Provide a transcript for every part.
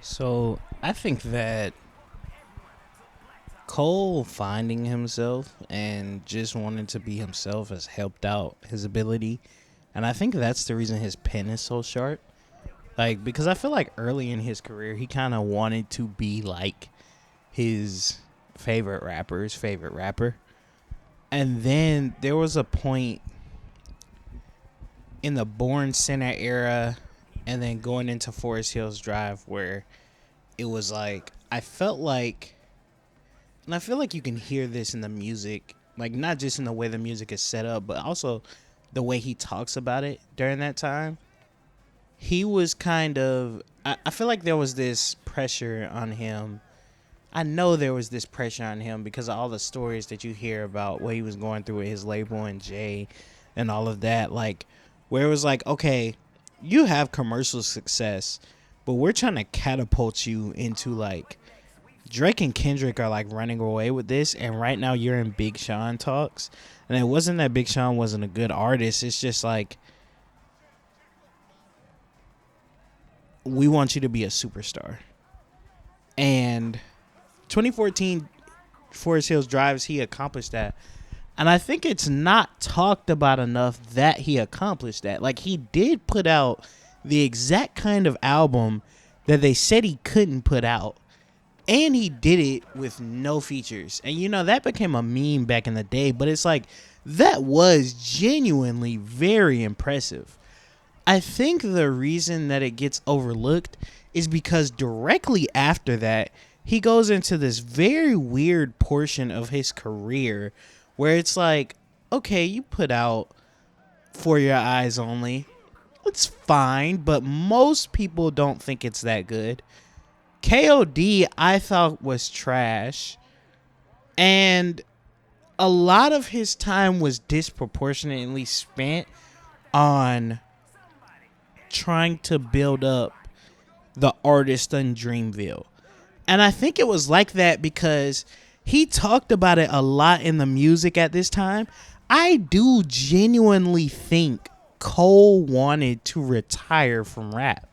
So I think that Cole finding himself and just wanting to be himself has helped out his ability. And I think that's the reason his pen is so sharp. Like, because I feel like early in his career, he kind of wanted to be like his favorite rapper's favorite rapper. And then there was a point in the Born Center era and then going into Forest Hills Drive where it was like, I felt like and I feel like you can hear this in the music, like not just in the way the music is set up, but also the way he talks about it during that time. He was kind of, I feel like there was this pressure on him. I know there was this pressure on him because of all the stories that you hear about what he was going through with his label and Jay and all of that. Like, where it was like, okay, you have commercial success, but we're trying to catapult you into like Drake and Kendrick are like running away with this, and right now you're in Big Sean talks. And it wasn't that Big Sean wasn't a good artist. It's just like we want you to be a superstar. And 2014 Forest Hills Drives, he accomplished that. And I think it's not talked about enough that he accomplished that. Like he did put out the exact kind of album that they said he couldn't put out. And he did it with no features. And, that became a meme back in the day. But it's like, that was genuinely very impressive. I think the reason that it gets overlooked is because directly after that, he goes into this very weird portion of his career where it's like, okay, you put out For Your Eyes Only. It's fine, but most people don't think it's that good. KOD I thought was trash, and a lot of his time was disproportionately spent on trying to build up the artist in Dreamville. And I think it was like that because he talked about it a lot in the music at this time. I do genuinely think Cole wanted to retire from rap.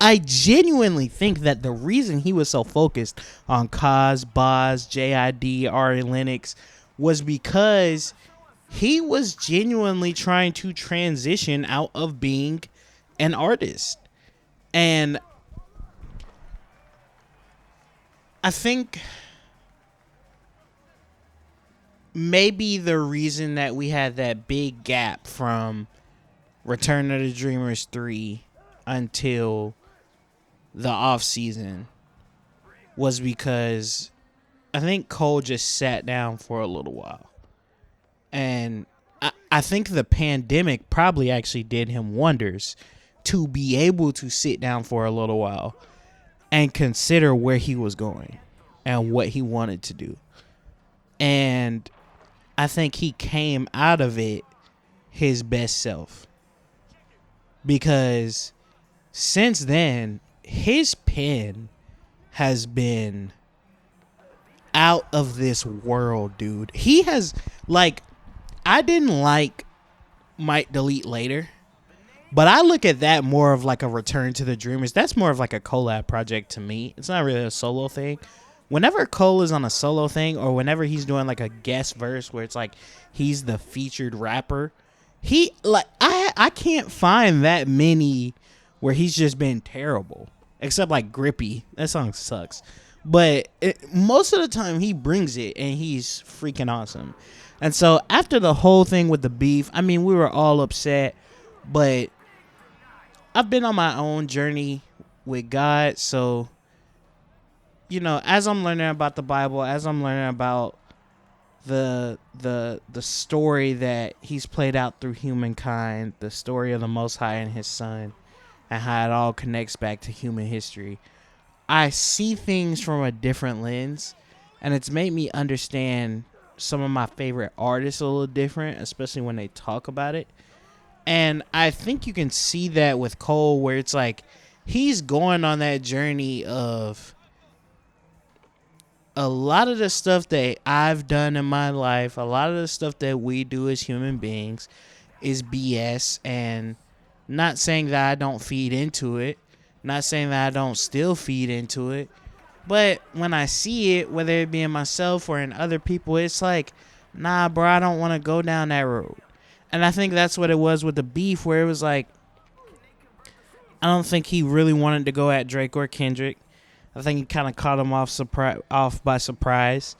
I genuinely think that the reason he was so focused on Cos, Boz, JID, Ari Lennox was because he was genuinely trying to transition out of being an artist. And I think maybe the reason that we had that big gap from Return of the Dreamers 3 until the off season was because I think Cole just sat down for a little while. And I think the pandemic probably actually did him wonders to be able to sit down for a little while and consider where he was going and what he wanted to do. And I think he came out of it his best self. Because since then, his pen has been out of this world, dude. He has, like, I didn't like Might Delete Later, but I look at that more of like a Return to the Dreamers. That's more of like a collab project to me. It's not really a solo thing. Whenever Cole is on a solo thing or whenever he's doing like a guest verse where it's like he's the featured rapper, he like I can't find that many where he's just been terrible. Except like Grippy. That song sucks. But most of the time he brings it and he's freaking awesome. And so after the whole thing with the beef, I mean, we were all upset. But I've been on my own journey with God. So, as I'm learning about the Bible, as I'm learning about the story that he's played out through humankind, the story of the Most High and his Son, and how it all connects back to human history, I see things from a different lens, and it's made me understand some of my favorite artists a little different, especially when they talk about it. And I think you can see that with Cole, where it's like he's going on that journey of a lot of the stuff that I've done in my life, a lot of the stuff that we do as human beings is BS, and not saying that I don't feed into it, Not saying that I don't still feed into it, but when I see it, whether it be in myself or in other people, it's like, nah, bro, I don't want to go down that road. And I think that's what it was with the beef, where it was like, I don't think he really wanted to go at Drake or Kendrick. I think he kind of caught him off by surprise,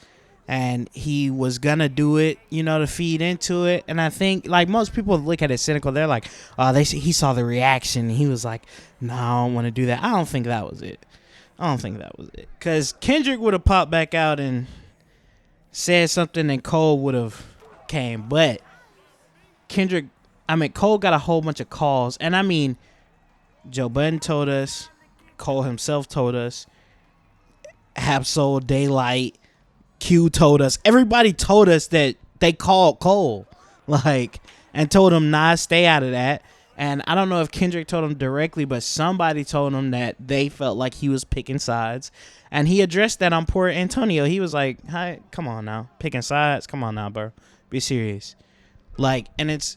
and he was gonna do it, to feed into it. And I think, like, most people look at it cynical. They're like, "Oh, he saw the reaction. And he was like, no, I don't want to do that." I don't think that was it. Because Kendrick would have popped back out and said something, and Cole would have came. But Cole got a whole bunch of calls, and I mean, Joe Budden told us, Cole himself told us, Absol, Daylight, Q told us. Everybody told us that they called Cole, and told him, nah, stay out of that. And I don't know if Kendrick told him directly, but somebody told him that they felt like he was picking sides. And he addressed that on Poor Antonio. He was like, "Hi, come on now. Picking sides? Come on now, bro. Be serious." And it's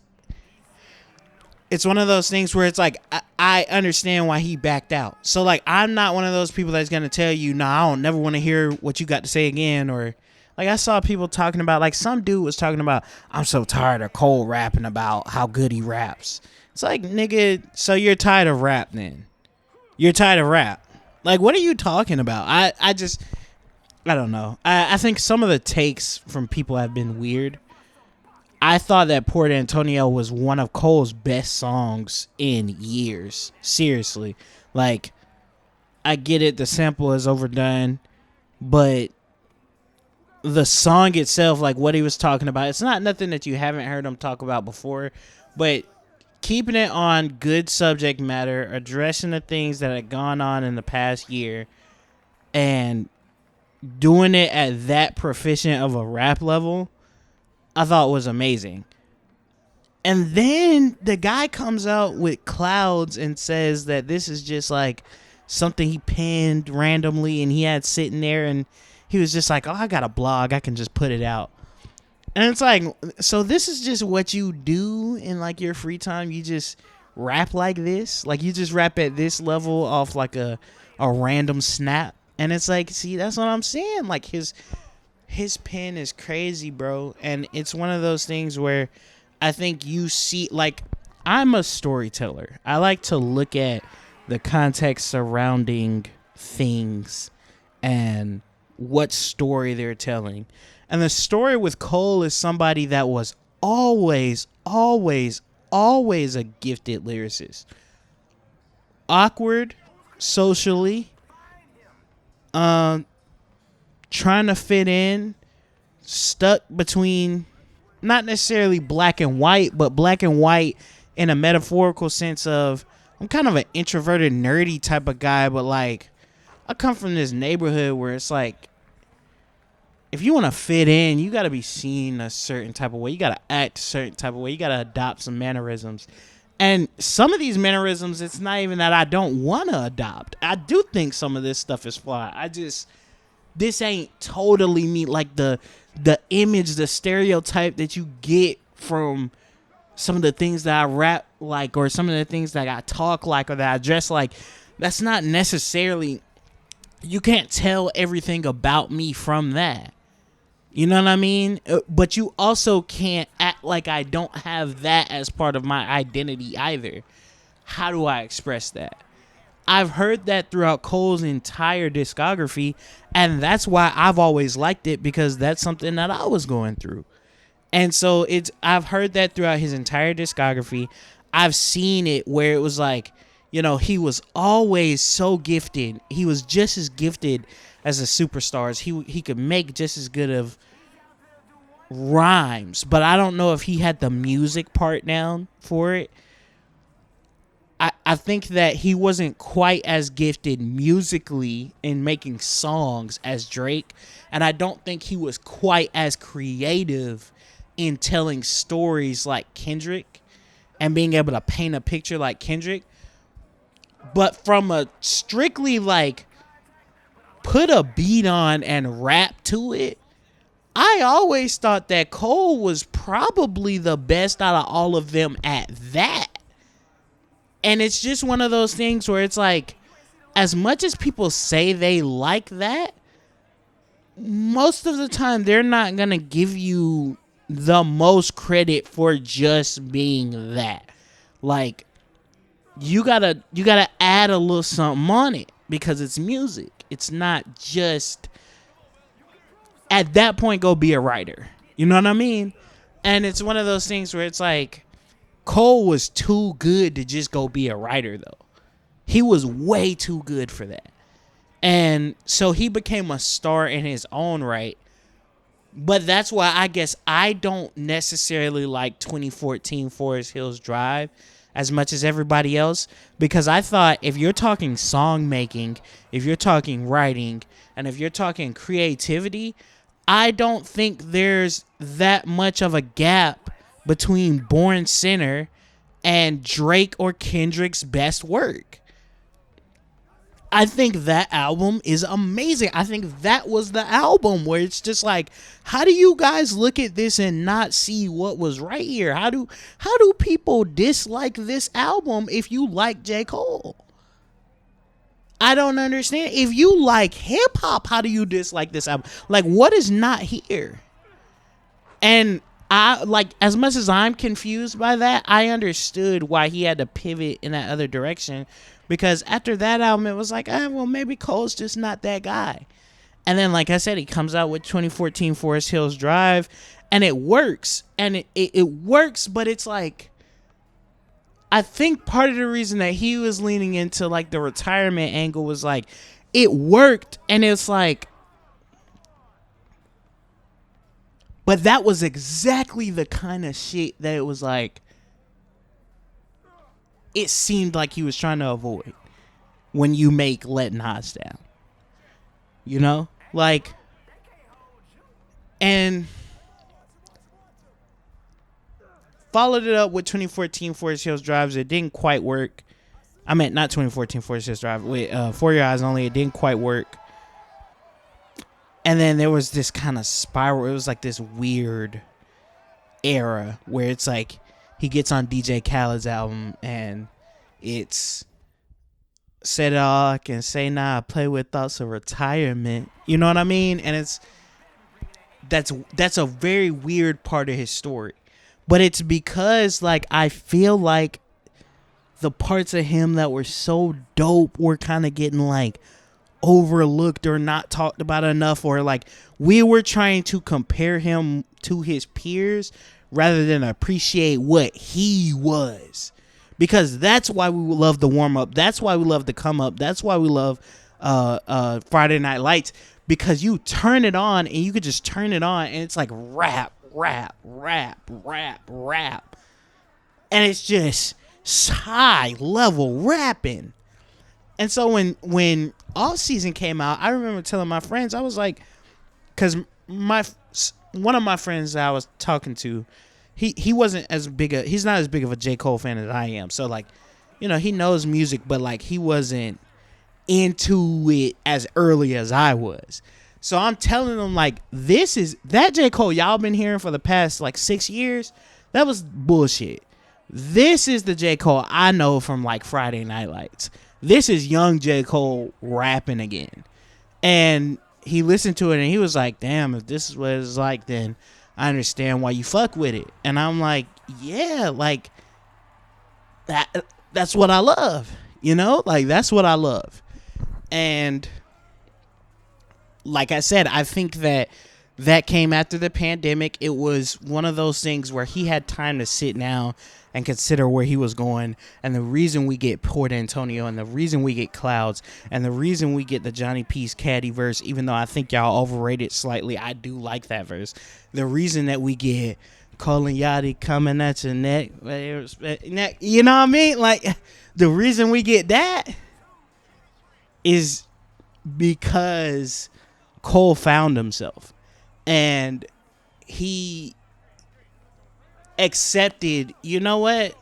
one of those things where it's like, I understand why he backed out. So, I'm not one of those people that's going to tell you, nah, I don't never want to hear what you got to say again. Or, I saw people talking about, some dude was talking about, I'm so tired of Cole rapping about how good he raps. It's like, nigga, so you're tired of rap then? You're tired of rap? What are you talking about? I don't know. I think some of the takes from people have been weird. I thought that Port Antonio was one of Cole's best songs in years. Seriously. I get it, the sample is overdone, but the song itself, what he was talking about, it's not nothing that you haven't heard him talk about before, but keeping it on good subject matter, addressing the things that had gone on in the past year, and doing it at that proficient of a rap level, I thought was amazing. And then the guy comes out with Clouds and says that this is just something he penned randomly and he had sitting there, and he was just like, "Oh, I got a blog, I can just put it out." And it's like, so this is just what you do in your free time? You just rap like this? You just rap at this level off a random snap? And it's like, see, that's what I'm saying. His pen is crazy, bro. And it's one of those things where I think you see, I'm a storyteller. I like to look at the context surrounding things and what story they're telling. And the story with Cole is somebody that was always, always, always a gifted lyricist. Awkward socially, trying to fit in, stuck between not necessarily black and white, but black and white in a metaphorical sense of, I'm kind of an introverted, nerdy type of guy, but I come from this neighborhood where it's if you want to fit in, you got to be seen a certain type of way. You got to act a certain type of way. You got to adopt some mannerisms. And some of these mannerisms, it's not even that I don't want to adopt. I do think some of this stuff is fly. This ain't totally me. The image, the stereotype that you get from some of the things that I rap or some of the things that I talk or that I dress that's not necessarily, you can't tell everything about me from that. You know what I mean? But you also can't act like I don't have that as part of my identity either. How do I express that? I've heard that throughout Cole's entire discography, and that's why I've always liked it, because that's something that I was going through. And so I've heard that throughout his entire discography. I've seen it where it was he was always so gifted. He was just as gifted as the superstars. He could make just as good of rhymes, but I don't know if he had the music part down for it. I think that he wasn't quite as gifted musically in making songs as Drake, and I don't think he was quite as creative in telling stories like Kendrick and being able to paint a picture like Kendrick. But from a strictly put a beat on and rap to it, I always thought that Cole was probably the best out of all of them at that. And it's just one of those things where it's as much as people say they like that, most of the time they're not gonna give you the most credit for just being that. Like, you gotta add a little something on it because it's music. It's not just at that point go be a writer. You know what I mean? And it's one of those things where it's like Cole was too good to just go be a writer though. He was way too good for that. And so he became a star in his own right. But that's why I guess I don't necessarily like 2014 Forest Hills Drive as much as everybody else, because I thought if you're talking song making, if you're talking writing, and if you're talking creativity, I don't think there's that much of a gap between Born Sinner and Drake or Kendrick's best work. I think that album is amazing. I think that was the album where it's just like, how do you guys look at this and not see what was right here? How do people dislike this album if you like J. Cole? I don't understand. If you like hip hop, how do you dislike this album? Like, what is not here? And I like, as much as I'm confused by that, I understood why he had to pivot in that other direction. Because after that album, it was like, well, maybe Cole's just not that guy. And then, like I said, he comes out with 2014 Forest Hills Drive, and it works. And it works, but it's like, I think part of the reason that he was leaning into, like, the retirement angle was, like, it worked, and it's like, but that was exactly the kind of shit that it was like, it seemed like he was trying to avoid when you make Let Nas Down. You know? Like, and followed it up with 2014 Forest Hills Drives. It didn't quite work. I meant not 2014 Forest Hills Drive. With For Your Eyes Only, it didn't quite work. And then there was this kind of spiral. It was like this weird era where it's like, he gets on DJ Khaled's album and it's said it all I can say now, I play with thoughts of retirement. You know what I mean? And it's that's a very weird part of his story. But it's because, like, I feel like the parts of him that were so dope were kind of getting, like, overlooked or not talked about enough, or like we were trying to compare him to his peers rather than appreciate what he was. Because that's why we love the warm up. That's why we love the come up. That's why we love Friday Night Lights. Because you turn it on and you could just turn it on and it's like rap, rap, rap, rap, rap. And it's just high level rapping. And so when Off Season came out, I remember telling my friends, I was like, because one of my friends that I was talking to, he wasn't he's not as big of a J. Cole fan as I am. So, like, you know, he knows music, but like he wasn't into it as early as I was. So I'm telling him, like, this is that J. Cole y'all been hearing for the past like 6 years. That was bullshit. This is the J. Cole I know from like Friday Night Lights. This is young J. Cole rapping again. And he listened to it and he was like, damn, if this is what it's like, then I understand why you fuck with it. And I'm like, yeah, like that's what I love. You know, like that's what I love. And like I said, I think that came after the pandemic. It was one of those things where he had time to sit down and consider where he was going. And the reason we get Port Antonio and the reason we get Clouds and the reason we get the Johnny P's Caddy verse, even though I think y'all overrate it slightly, I do like that verse. The reason that we get Cole and Yachty coming at your neck, you know what I mean? Like, the reason we get that is because Cole found himself. And he accepted, you know what?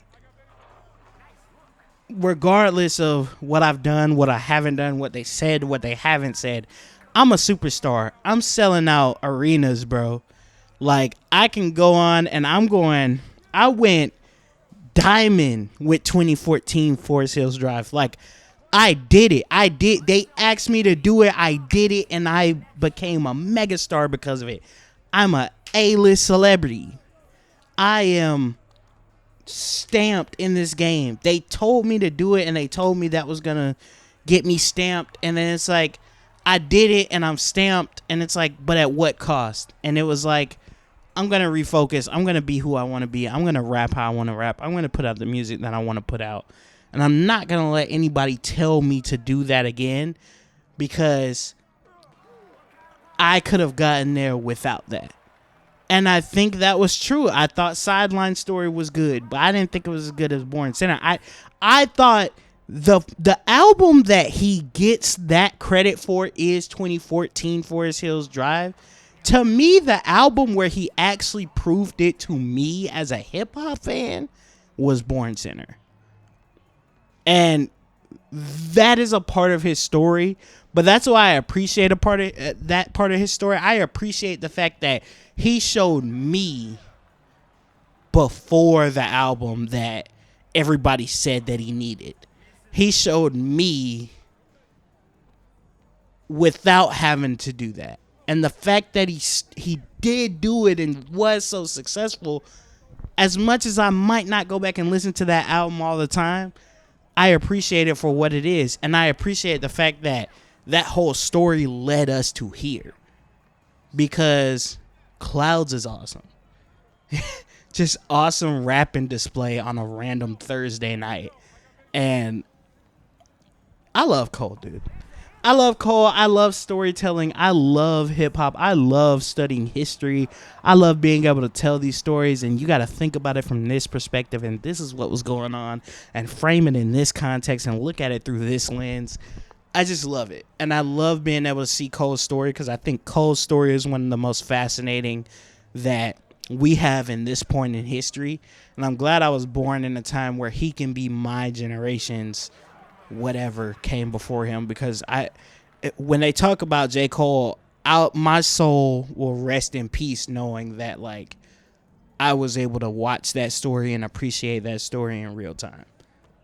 Regardless of what I've done, what I haven't done, what they said, what they haven't said, I'm a superstar. I'm selling out arenas, bro. Like, I can go on and I went diamond with 2014 Forest Hills Drive. Like, I did it. I did. They asked me to do it. I did it, and I became a megastar because of it. I'm a A-list celebrity. I am stamped in this game. They told me to do it, and they told me that was gonna get me stamped. And then it's like, I did it, and I'm stamped. And it's like, but at what cost? And it was like, I'm gonna refocus. I'm gonna be who I want to be. I'm gonna rap how I want to rap. I'm gonna put out the music that I want to put out. And I'm not going to let anybody tell me to do that again, because I could have gotten there without that. And I think that was true. I thought Sideline Story was good, but I didn't think it was as good as Born Sinner. I thought the album that he gets that credit for is 2014 Forest Hills Drive. To me, the album where he actually proved it to me as a hip-hop fan was Born Sinner. And that is a part of his story, but that's why I appreciate that part of his story. I appreciate the fact that he showed me before the album that everybody said that he needed. He showed me without having to do that. And the fact that he did do it and was so successful, as much as I might not go back and listen to that album all the time, I appreciate it for what it is. And I appreciate the fact that that whole story led us to here. Because Clouds is awesome. Just awesome rapping display on a random Thursday night. And I love Cole, dude. I love Cole. I love storytelling. I love hip hop. I love studying history. I love being able to tell these stories, and you got to think about it from this perspective, and this is what was going on, and frame it in this context and look at it through this lens. I just love it. And I love being able to see Cole's story, because I think Cole's story is one of the most fascinating that we have in this point in history. And I'm glad I was born in a time where he can be my generation's whatever came before him, because when they talk about J.Cole, my soul will rest in peace knowing that, like, I was able to watch that story and appreciate that story in real time.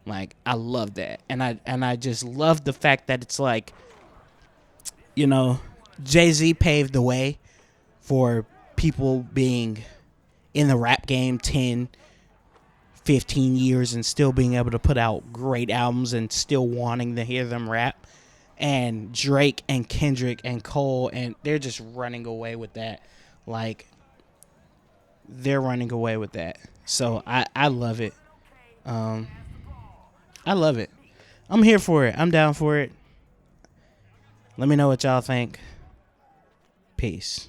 Like, I love that. And I just love the fact that it's like, you know, Jay-Z paved the way for people being in the rap game 10, 15 years and still being able to put out great albums and still wanting to hear them rap. And Drake and Kendrick and Cole, and they're just running away with that. Like, they're running away with that. So I love it. I love it. I'm here for it. I'm down for it. Let me know what y'all think. Peace.